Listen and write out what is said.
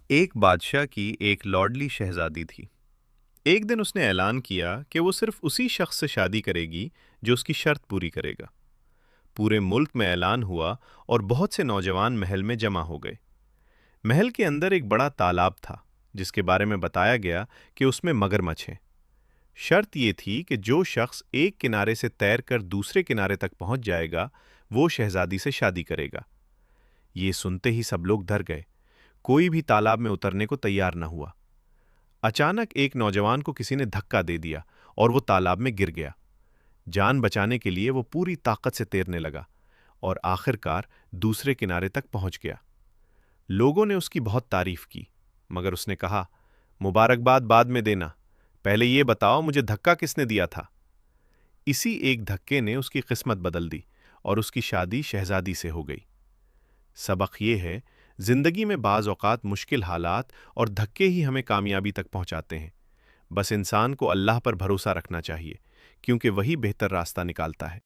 ایک بادشاہ کی ایک لاڈلی شہزادی تھی۔ ایک دن اس نے اعلان کیا کہ وہ صرف اسی شخص سے شادی کرے گی جو اس کی شرط پوری کرے گا۔ پورے ملک میں اعلان ہوا اور بہت سے نوجوان محل میں جمع ہو گئے۔ محل کے اندر ایک بڑا تالاب تھا جس کے بارے میں بتایا گیا کہ اس میں مگرمچھ ہیں۔ شرط یہ تھی کہ جو شخص ایک کنارے سے تیر کر دوسرے کنارے تک پہنچ جائے گا وہ شہزادی سے شادی کرے گا۔ یہ سنتے ہی سب لوگ ڈر گئے، کوئی بھی تالاب میں اترنے کو تیار نہ ہوا۔ اچانک ایک نوجوان کو کسی نے دھکا دے دیا اور وہ تالاب میں گر گیا۔ جان بچانے کے لیے وہ پوری طاقت سے تیرنے لگا اور آخر کار دوسرے کنارے تک پہنچ گیا۔ لوگوں نے اس کی بہت تعریف کی، مگر اس نے کہا، مبارکباد بعد میں دینا، پہلے یہ بتاؤ مجھے دھکا کس نے دیا تھا۔ اسی ایک دھکے نے اس کی قسمت بدل دی اور اس کی شادی شہزادی سے ہو گئی۔ سبق یہ ہے، زندگی میں بعض اوقات مشکل حالات اور دھکے ہی ہمیں کامیابی تک پہنچاتے ہیں۔ بس انسان کو اللہ پر بھروسہ رکھنا چاہیے، کیونکہ وہی بہتر راستہ نکالتا ہے۔